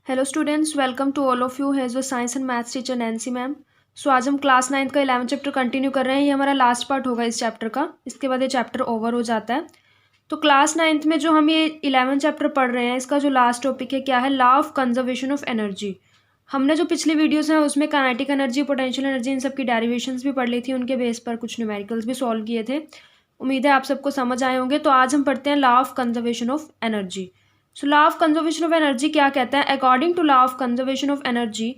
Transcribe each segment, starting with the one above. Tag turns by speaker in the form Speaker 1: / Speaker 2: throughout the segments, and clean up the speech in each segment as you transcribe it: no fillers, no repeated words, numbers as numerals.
Speaker 1: Hello students, welcome to all of you has your science and maths teacher Nancy ma'am. So आज हम class 9th का 11th chapter continue कर रहे हैं। ये हमारा लास्ट पार्ट होगा इस चैप्टर का। इसके बाद ये चैप्टर ओवर हो जाता है। तो क्लास 9th में जो हम ये 11th चैप्टर पढ़ रहे हैं, इसका जो लास्ट टॉपिक है क्या है, law of conservation of energy. हमने जो पिछली वीडियोज़ हैं उसमें काइनेटिक एनर्जी, पोटेंशियल एनर्जी, इन सब की डेरिवेशंस भी पढ़ ली थी। उनके बेस पर कुछ न्यूमेरिकल्स भी सॉल्व किए थे। उम्मीद है आप सबको समझ आए होंगे। तो आज हम पढ़ते हैं law of conservation of energy. So law of conservation of energy क्या कहता है? According to law of conservation of energy,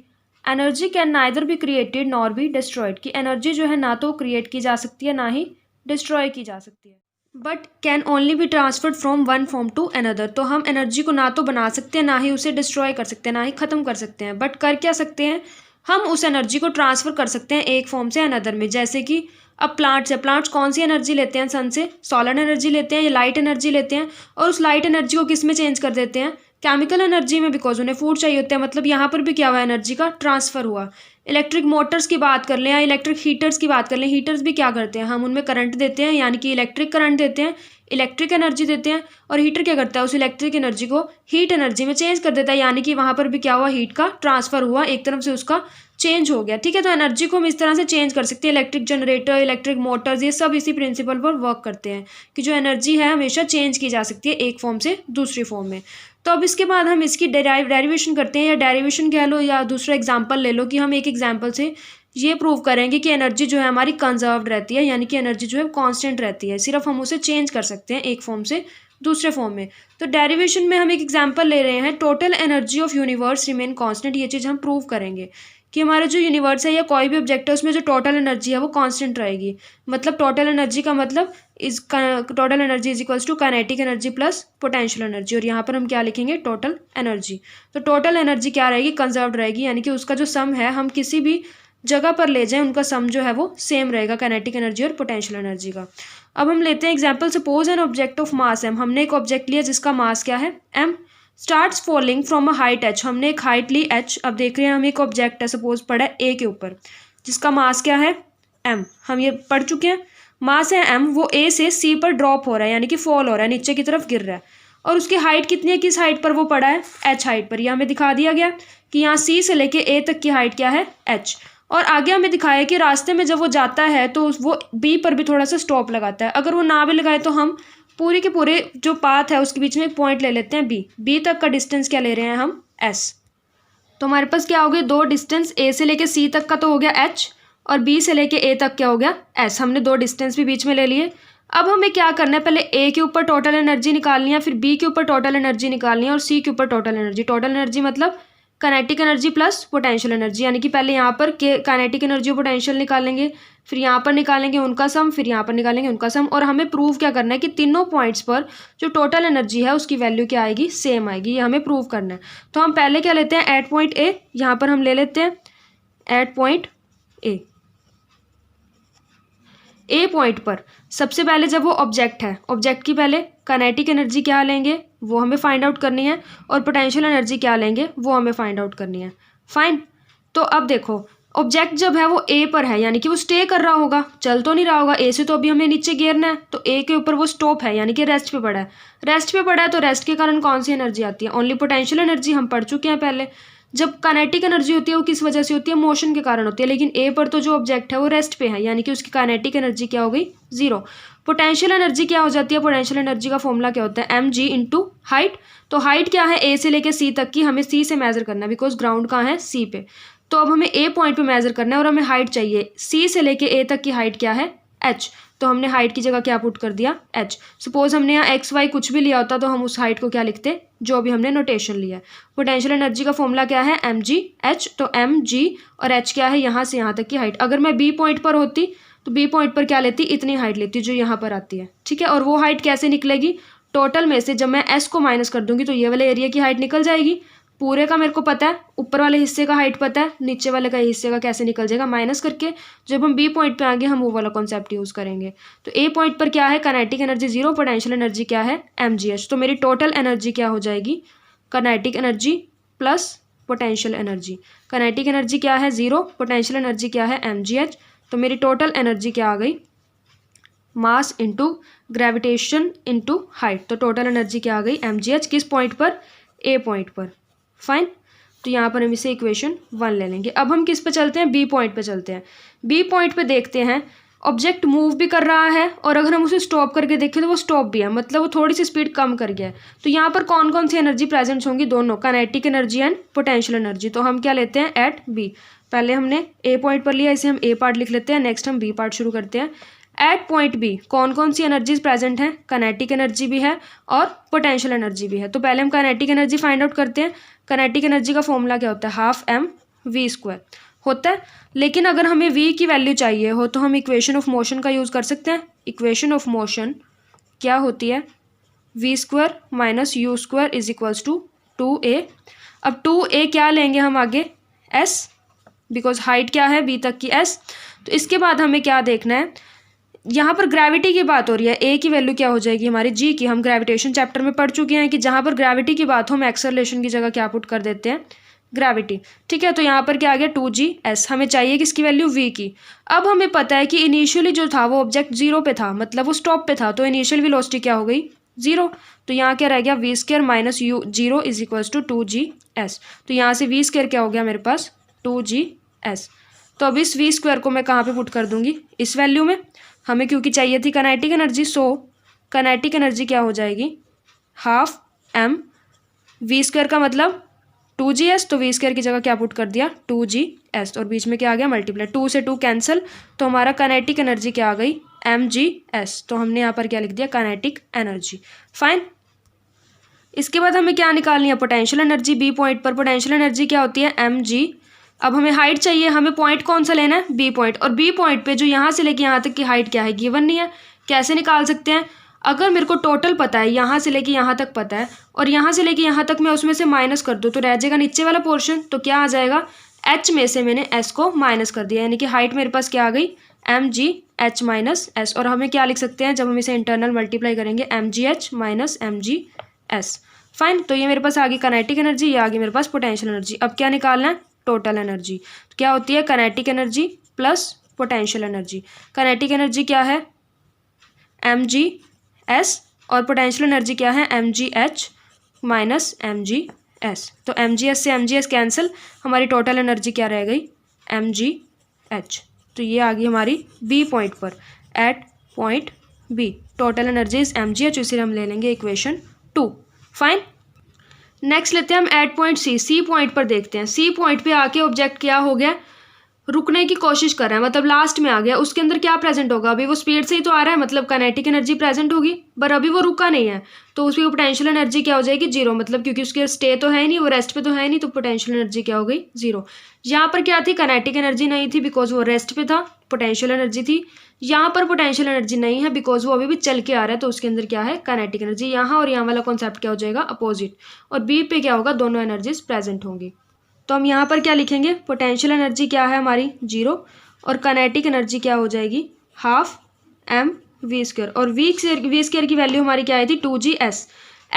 Speaker 1: energy can neither be created nor be destroyed. कि एनर्जी जो है ना तो क्रिएट की जा सकती है ना ही डिस्ट्रॉय की जा सकती है, but can only be transferred from one form to another. तो हम एनर्जी को ना तो बना सकते हैं, ना ही उसे डिस्ट्रॉय कर सकते हैं, ना ही ख़त्म कर सकते हैं। बट कर क्या सकते हैं? हम उस एनर्जी को ट्रांसफ़र कर सकते हैं एक फॉर्म से अनदर में। जैसे कि अब प्लांट्स है, प्लांट्स कौन सी एनर्जी लेते हैं सन से? सोलर एनर्जी लेते हैं या लाइट एनर्जी लेते हैं, और उस लाइट एनर्जी को किस में चेंज कर देते हैं? केमिकल एनर्जी में, बिकॉज उन्हें फूड चाहिए होता है। मतलब यहाँ पर भी क्या हुआ, एनर्जी का ट्रांसफ़र हुआ। इलेक्ट्रिक मोटर्स की बात कर लें या इलेक्ट्रिक हीटर्स की बात कर लें, हीटर्स भी क्या करते हैं, हम उनमें करंट देते हैं, यानी कि इलेक्ट्रिक करंट देते हैं, इलेक्ट्रिक एनर्जी देते हैं। और हीटर क्या करता है, उस इलेक्ट्रिक एनर्जी को हीट एनर्जी में चेंज कर देता है, यानी कि वहाँ पर भी क्या हुआ, हीट का ट्रांसफ़र हुआ, एक तरफ से उसका चेंज हो गया। ठीक है, तो एनर्जी को हम इस तरह से चेंज कर सकते हैं। इलेक्ट्रिक जनरेटर, इलेक्ट्रिक मोटर्स, ये सब इसी प्रिंसिपल पर वर्क करते हैं कि जो एनर्जी है हमेशा चेंज की जा सकती है एक फॉर्म से दूसरी फॉर्म में। तो अब इसके बाद हम इसकी डेरिवेशन करते हैं, या डेरिवेशन कह लो या दूसरा एग्जाम्पल ले लो, कि हम एक एग्जाम्पल से ये प्रूव करेंगे कि एनर्जी जो है हमारी कंजर्व्ड रहती है, यानी कि एनर्जी जो है कांस्टेंट रहती है। सिर्फ हम उसे चेंज कर सकते हैं एक फॉर्म से दूसरे फॉर्म में। तो डेरिवेशन में हम एक एग्जांपल ले रहे हैं, total energy of universe remain constant. ये चीज़ हम प्रूव करेंगे कि हमारा जो यूनिवर्स है या कोई भी ऑब्जेक्ट है, उसमें जो टोटल एनर्जी है वो कांस्टेंट रहेगी। मतलब टोटल एनर्जी का मतलब total energy is equals to kinetic energy plus potential energy. और यहाँ पर हम क्या लिखेंगे, टोटल एनर्जी। तो टोटल एनर्जी क्या रहेगी, कंजर्व्ड रहेगी, यानी कि उसका जो सम है, हम किसी भी जगह पर ले जाएं, उनका सम जो है वो सेम रहेगा, काइनेटिक एनर्जी और पोटेंशियल एनर्जी का। अब हम लेते हैं example, suppose an object of mass m. हमने एक ऑब्जेक्ट लिया जिसका मास क्या है, m, starts falling from a height h. हमने एक हाइट ली एच। अब देख रहे हैं हम एक ऑब्जेक्ट है, सपोज पड़ा है ए के ऊपर, जिसका मास क्या है, एम। हम ये पढ़ चुके हैं, मास है एम, वो ए से सी पर ड्रॉप हो रहा है, यानी कि फॉल हो रहा है, नीचे की तरफ गिर रहा है। और उसकी हाइट कितनी है, किस हाइट पर वो पड़ा है, एच हाइट पर। यह हमें दिखा दिया गया कि यहाँ सी से लेके ए तक की हाइट क्या है, एच। और आगे हमें दिखाया कि रास्ते में जब वो जाता है तो वो बी पर भी थोड़ा सा स्टॉप लगाता है। अगर वो ना भी लगाए तो हम पूरे के पूरे जो पाथ है उसके बीच में एक पॉइंट ले लेते हैं बी। बी तक का डिस्टेंस क्या ले रहे हैं हम, एस। तो हमारे पास क्या हो गया, दो डिस्टेंस, ए से लेके सी तक का तो हो गया एच, और बी से लेके ए तक क्या हो गया, एस। हमने दो डिस्टेंस भी बीच में ले लिए। अब हमें क्या करना है, पहले ए के ऊपर टोटल एनर्जी निकालनी है, फिर बी के ऊपर टोटल एनर्जी निकालनी है, और सी के ऊपर टोटल एनर्जी। टोटल एनर्जी मतलब kinetic energy plus potential energy, यानी कि पहले यहाँ पर काइनेटिक एनर्जी और पोटेंशियल निकालेंगे, फिर यहाँ पर निकालेंगे उनका सम, फिर यहाँ पर निकालेंगे उनका सम। और हमें प्रूव क्या करना है कि तीनों पॉइंट्स पर जो टोटल एनर्जी है उसकी वैल्यू क्या आएगी, सेम आएगी। ये हमें प्रूव करना है। तो हम पहले क्या लेते हैं, एट पॉइंट ए। यहाँ पर हम ले लेते हैं at point A. A point पर सबसे पहले जब वो ऑब्जेक्ट है, ऑब्जेक्ट की पहले काइनेटिक एनर्जी क्या लेंगे वो हमें फाइंड आउट करनी है, और पोटेंशियल एनर्जी क्या लेंगे वो हमें फाइंड आउट करनी है। फाइन। तो अब देखो, ऑब्जेक्ट जब है वो ए पर है, यानी कि वो स्टे कर रहा होगा, चल तो नहीं रहा होगा। ए से तो अभी हमें नीचे गिरना है, तो ए के ऊपर वो स्टॉप है, यानी कि रेस्ट पे पड़ा है। रेस्ट पे पड़ा है तो रेस्ट के कारण कौन सी एनर्जी आती है, ओनली पोटेंशियल एनर्जी। हम पढ़ चुके हैं पहले। जब काइनेटिक एनर्जी होती है वो किस वजह से होती है, मोशन के कारण होती है। लेकिन ए पर तो जो ऑब्जेक्ट है वो रेस्ट पे है, यानी कि उसकी काइनेटिक एनर्जी क्या हो गई, जीरो। पोटेंशियल एनर्जी क्या हो जाती है, पोटेंशियल एनर्जी का फॉर्मूला क्या होता है, एम जी इंटू हाइट। तो हाइट क्या है, ए से लेके सी तक की, हमें सी से मेजर करना है, बिकॉज ग्राउंड कहाँ है, सी पे। तो अब हमें ए पॉइंट पे मेजर करना है और हमें हाइट चाहिए। सी से लेके ए तक की हाइट क्या है, एच। तो हमने हाइट की जगह क्या पुट कर दिया, एच। सपोज हमने यहाँ एक्स वाई कुछ भी लिया होता तो हम उस हाइट को क्या लिखते, जो भी हमने नोटेशन लिया है। पोटेंशियल एनर्जी का फॉर्मूला क्या है, एम जी एच। तो एम जी और एच क्या है, यहाँ से यहाँ तक की हाइट। अगर मैं बी पॉइंट पर होती तो बी पॉइंट पर क्या लेती, इतनी हाइट लेती जो यहाँ पर आती है। ठीक है, और वो हाइट कैसे निकलेगी, टोटल में से जब मैं एस को माइनस कर दूंगी तो ये वाले एरिया की हाइट निकल जाएगी। पूरे का मेरे को पता है, ऊपर वाले हिस्से का हाइट पता है, नीचे वाले का हिस्से का कैसे निकल जाएगा, माइनस करके। जब हम बी पॉइंट पे आएंगे हम वो वाला कॉन्सेप्ट यूज़ करेंगे। तो ए पॉइंट पर क्या है, kinetic energy zero, potential energy क्या है, एम जी एच। तो मेरी टोटल एनर्जी क्या हो जाएगी, kinetic energy plus potential energy. Kinetic energy क्या है, जीरो, पोटेंशियल एनर्जी क्या है, एम जी एच। तो मेरी टोटल एनर्जी क्या आ गई, mass into gravitation into height. तो टोटल एनर्जी क्या आ गई, एम जी एच, किस पॉइंट पर, ए पॉइंट पर। फाइन। तो यहाँ पर हम इसे इक्वेशन 1 ले लेंगे। अब हम किस पे चलते हैं, बी पॉइंट पे चलते हैं। बी पॉइंट पे देखते हैं ऑब्जेक्ट मूव भी कर रहा है और अगर हम उसे स्टॉप करके देखें तो वो स्टॉप भी है, मतलब वो थोड़ी सी स्पीड कम कर गया है। तो यहाँ पर कौन कौन सी एनर्जी प्रेजेंट होंगी, दोनों, kinetic energy and potential energy. तो हम क्या लेते हैं एट बी। पहले हमने ए पॉइंट पर लिया, इसे हम ए पार्ट लिख लेते हैं। नेक्स्ट हम बी पार्ट शुरू करते हैं। एट पॉइंट बी कौन कौन सी एनर्जीज प्रेजेंट हैं, काइनेटिक एनर्जी भी है और पोटेंशियल एनर्जी भी है। तो पहले हम काइनेटिक एनर्जी फाइंड आउट करते हैं। काइनेटिक एनर्जी का फॉर्मूला क्या होता है, हाफ एम वी स्क्वायर होता है। लेकिन अगर हमें v की वैल्यू चाहिए हो तो हम इक्वेशन ऑफ मोशन का यूज़ कर सकते हैं। इक्वेशन ऑफ मोशन क्या होती है, v square minus u square is equals to 2a। अब 2a क्या लेंगे हम आगे, s, बिकॉज हाइट क्या है v तक की s। तो इसके बाद हमें क्या देखना है, यहाँ पर ग्रेविटी की बात हो रही है, a की वैल्यू क्या हो जाएगी हमारी g की। हम ग्रेविटेशन चैप्टर में पढ़ चुके हैं कि जहाँ पर ग्रेविटी की बात हो हम एक्सेलरेशन की जगह क्या पुट कर देते हैं, ग्रेविटी। ठीक है, तो यहाँ पर क्या आ गया 2gs। हमें चाहिए किसकी वैल्यू, v की। अब हमें पता है कि इनिशियली जो था वो ऑब्जेक्ट 0 पे था, मतलब वो स्टॉप पे था, तो इनिशियल वेलोसिटी क्या हो गई 0। तो यहाँ क्या रह गया v square minus u 0 is equals to 2gs। तो यहाँ से v स्क्वायर क्या हो गया मेरे पास 2gs। तो अब इस v स्क्वायर को मैं कहाँ पे पुट कर दूंगी, इस वैल्यू में। हमें क्योंकि चाहिए थी kinetic energy, so kinetic energy क्या हो जाएगी, हाफ m v स्क्वायर का मतलब 2gs, तो वी स्क्वायर की जगह क्या पुट कर दिया 2gs, और बीच में क्या आ गया मल्टीप्लाई, 2 से 2 कैंसिल। तो हमारा काइनेटिक एनर्जी क्या आ गई mgs। तो हमने यहाँ पर क्या लिख दिया, काइनेटिक एनर्जी। फाइन। इसके बाद हमें क्या निकालनी है, पोटेंशियल एनर्जी। बी पॉइंट पर पोटेंशियल एनर्जी क्या होती है mg। अब हमें हाइट चाहिए, हमें पॉइंट कौन सा लेना है, बी पॉइंट। और बी पॉइंट पे जो यहाँ से लेके यहाँ तक की हाइट क्या है, गिवन नहीं है। कैसे निकाल सकते हैं, अगर मेरे को टोटल पता है, यहाँ से लेके यहाँ तक पता है और यहाँ से लेके यहाँ तक मैं उसमें से माइनस कर दूँ तो रह जाएगा नीचे वाला पोर्शन। तो क्या आ जाएगा, h में से मैंने s को माइनस कर दिया, यानी कि हाइट मेरे पास क्या आ गई mg h माइनस s। और हमें क्या लिख सकते हैं जब हम इसे इंटरनल मल्टीप्लाई करेंगे, mgh माइनस mgs। फाइन। तो ये मेरे पास आ गई काइनेटिक एनर्जी, ये आ गई मेरे पास पोटेंशियल एनर्जी। अब क्या निकालना है, टोटल एनर्जी। तो क्या होती है kinetic energy plus potential energy. Kinetic energy क्या है mgs और पोटेंशियल एनर्जी क्या है mgh माइनस mgs। तो mgs से mgs कैंसिल, हमारी टोटल एनर्जी क्या रह गई mgh। तो ये आ गई हमारी बी पॉइंट पर, at point B total energy is mgh, इसे हम ले लेंगे इक्वेशन 2। फाइन। नेक्स्ट लेते हैं हम at point C. C point पर देखते हैं, सी पॉइंट पे आके ऑब्जेक्ट क्या हो गया, रुकने की कोशिश कर रहा है, मतलब लास्ट में आ गया। उसके अंदर क्या प्रेजेंट होगा, अभी वो स्पीड से ही तो आ रहा है, मतलब काइनेटिक एनर्जी प्रेजेंट होगी, पर अभी वो रुका नहीं है। तो उसकी पोटेंशियल एनर्जी क्या हो जाएगी 0, मतलब क्योंकि उसके स्टे तो है ही नहीं, वो रेस्ट पे तो है नहीं, तो पोटेंशियल एनर्जी क्या हो गई 0। यहाँ पर क्या थी, काइनेटिक एनर्जी नहीं थी बिकॉज वो रेस्ट पे था, पोटेंशियल एनर्जी थी। यहाँ पर पोटेंशियल एनर्जी नहीं है बिकॉज वो अभी भी चल के आ रहा है, तो उसके अंदर क्या है काइनेटिक एनर्जी। यहाँ और यहाँ वाला कॉन्सेप्ट क्या हो जाएगा अपोजिट, और बी पे क्या होगा, दोनों एनर्जीज प्रेजेंट होंगी। तो हम यहाँ पर क्या लिखेंगे, पोटेंशियल एनर्जी क्या है हमारी 0 और काइनेटिक एनर्जी क्या हो जाएगी हाफ m वी स्क्वायर। और वी स्क्वायर की वैल्यू हमारी क्या आई थी 2gs।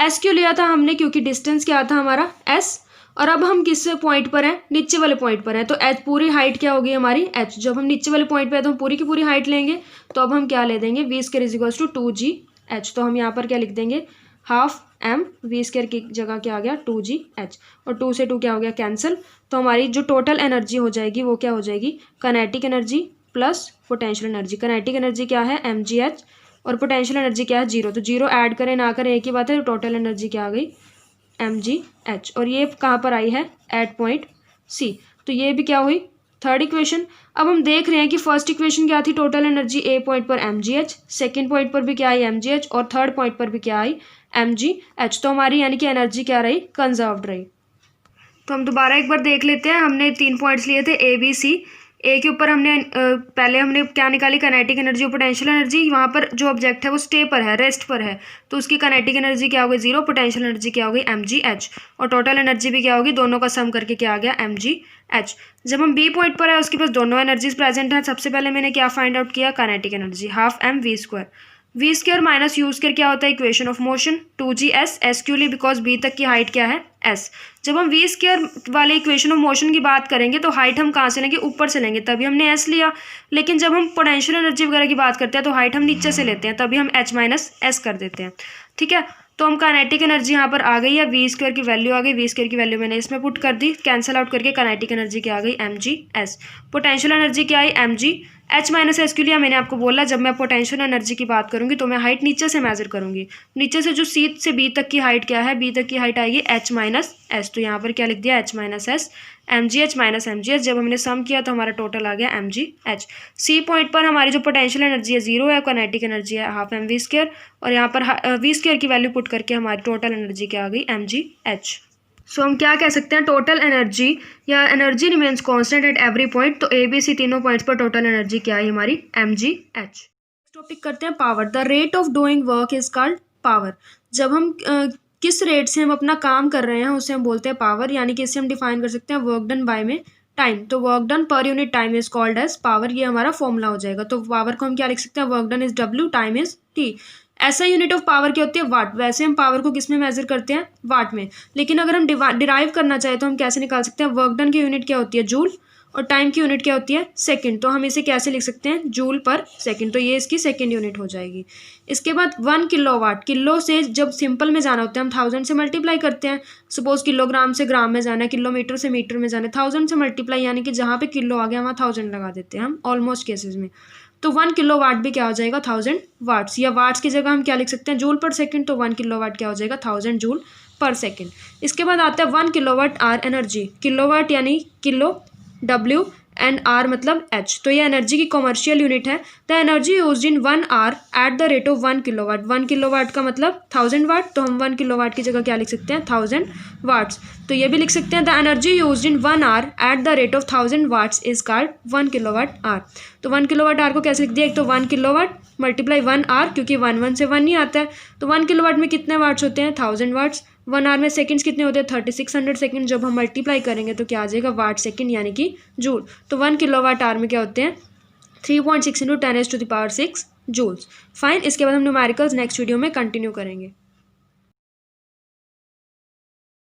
Speaker 1: s क्यों लिया था हमने, क्योंकि डिस्टेंस क्या था हमारा s। और अब हम किस पॉइंट पर हैं, नीचे वाले पॉइंट पर हैं, तो h पूरी हाइट क्या होगी हमारी h। जब हम नीचे वाले पॉइंट पर है तो हम पूरी की पूरी हाइट लेंगे, तो अब हम क्या ले देंगे v square is equals to 2gh। तो हम यहाँ पर क्या लिख देंगे हाफ m वी स्क्वायर की जगह क्या आ गया 2gh, और 2 से 2 क्या हो गया कैंसिल। तो हमारी जो टोटल एनर्जी हो जाएगी वो क्या हो जाएगी kinetic energy plus potential energy. Kinetic energy क्या है mgh और पोटेंशियल एनर्जी क्या है 0, तो 0 ऐड करें ना करें एक ही बात है। टोटल एनर्जी क्या आ गई mgh, और ये कहाँ पर आई है एट पॉइंट सी। तो ये भी क्या हुई थर्ड इक्वेशन। अब हम देख रहे हैं कि फर्स्ट इक्वेशन क्या थी, टोटल एनर्जी ए पॉइंट पर mgh, सेकेंड पॉइंट पर भी क्या आई mgh, और थर्ड पॉइंट पर भी क्या आई mgh। तो हमारी यानी कि एनर्जी क्या रही कंजर्व्ड रही। तो हम दोबारा एक बार देख लेते हैं, हमने 3 पॉइंट्स लिए थे ए बी सी। ए के ऊपर हमने पहले हमने क्या निकाली काइनेटिक एनर्जी और पोटेंशियल एनर्जी। वहाँ पर जो ऑब्जेक्ट है वो स्टे पर है, रेस्ट पर है, तो उसकी काइनेटिक एनर्जी क्या हो गई 0, पोटेंशियल एनर्जी क्या हो गई mgh, और टोटल एनर्जी भी क्या होगी, दोनों का सम करके क्या आ गया mgh। जब हम बी पॉइंट पर है उसके पास दोनों एनर्जीज प्रेजेंट हैं। सबसे पहले मैंने क्या फाइंड आउट किया, kinetic energy half m v square. V square minus u square क्या होता है equation of motion 2gs। s क्यों ली, बिकॉज बी तक की हाइट क्या है s। जब हम वी स्क्वायर वाले इक्वेशन ऑफ मोशन की बात करेंगे तो हाइट हम कहाँ से लेंगे, ऊपर से लेंगे, तभी हमने s लिया। लेकिन जब हम पोटेंशियल एनर्जी वगैरह की बात करते हैं तो हाइट हम नीचे से लेते हैं, तभी हम h माइनस s कर देते हैं। ठीक है, तो हम काइनेटिक एनर्जी यहाँ पर आ गई है, वी स्क्वायर की वैल्यू आ गई, वी स्क्वायर की वैल्यू मैंने इसमें पुट कर दी, कैंसिल आउट करके काइनेटिक एनर्जी क्या आ गई, mg(s). पोटेंशियल एनर्जी क्या आई, mg। h माइनस एस के लिए मैंने आपको बोला जब मैं पोटेंशियल एनर्जी की बात करूंगी तो मैं हाइट नीचे से मेजर करूंगी, नीचे से जो सी से बी तक की हाइट क्या है, बी तक की हाइट आएगी h माइनस एस। तो यहाँ पर क्या लिख दिया, h minus S, mgh minus mgs। जब हमने सम किया तो हमारा टोटल आ गया mgh। सी पॉइंट पर हमारी जो पोटेंशियल एनर्जी है 0 है, काइनेटिक एनर्जी है हाफ एम वी स्क्वायर, और यहाँ पर वी स्क्वायर की वैल्यू पुट करके हमारी टोटल एनर्जी क्या आ गई, mgh। सो हम क्या कह सकते हैं, टोटल एनर्जी या energy remains constant at every point. तो ए बी सी तीनों पॉइंट्स पर टोटल एनर्जी क्या है हमारी, mgh। टॉपिक करते हैं power. The rate of doing work is called power. जब हम किस रेट से हम अपना काम कर रहे हैं उसे हम बोलते हैं पावर, यानी कि इससे हम डिफाइन कर सकते हैं वर्क डन बाय में टाइम। तो work done per unit time is called as power, ये हमारा फॉर्मूला हो जाएगा। तो पावर को हम क्या लिख सकते हैं, work done is W, time is T। ऐसा यूनिट ऑफ पावर क्या होती है, वाट। वैसे हम पावर को किस में मेजर करते हैं, वाट में, लेकिन अगर हम डिराइव करना चाहें तो हम कैसे निकाल सकते हैं, वर्क डन की यूनिट क्या होती है, जूल, और टाइम की यूनिट क्या होती है, सेकंड। तो हम इसे कैसे लिख सकते हैं, जूल पर सेकंड। तो ये इसकी सेकंड यूनिट हो जाएगी। इसके बाद 1 किलोवाट, किलो से जब सिंपल में जाना होता है हम 1000 से मल्टीप्लाई करते हैं। सपोज किलोग्राम से ग्राम में जाना है, किलोमीटर से मीटर में जाना है, 1000 से मल्टीप्लाई, यानी कि जहाँ पे किलो आ गया वहाँ 1000 लगा देते हैं हम ऑलमोस्ट केसेस में। तो 1 किलोवाट भी क्या हो जाएगा, 1000 वाट्स, या वाट्स की जगह हम क्या लिख सकते हैं, जूल पर सेकंड। तो 1 किलोवाट क्या हो जाएगा, 1000 जूल पर सेकंड। इसके बाद आता है 1 किलोवाट आर एनर्जी। किलोवाट यानी किलो, W एंड आर मतलब H। तो ये एनर्जी की कॉमर्शियल यूनिट है। The energy used in 1 hour at the rate of 1 kilowatt. 1 kilowatt का मतलब 1000 वाट, तो हम 1 किलोवाट की जगह क्या लिख सकते हैं, 1000 वाट्स। तो ये भी लिख सकते हैं the energy used in 1 hour at the rate of 1000 watts is called 1 kilowatt hour. तो 1 किलोवाट आवर को कैसे लिख दिया, एक तो 1 किलोवाट मल्टीप्लाई 1 आवर, क्योंकि 1 से 1 ही आता है। तो 1 किलोवाट में कितने वाट्स होते हैं, 1000 वाट्स। 1 आवर में सेकंड्स कितने होते हैं, 3600 सेकंड। जब हम मल्टीप्लाई करेंगे तो क्या आ जाएगा, वाट सेकंड यानी कि जूल। तो 1 किलोवाट आवर में क्या होते हैं, 3.6 × 10⁻⁶ जूल्स। फाइन। इसके बाद हम न्यूमेरिकल्स नेक्स्ट वीडियो में कंटिन्यू करेंगे।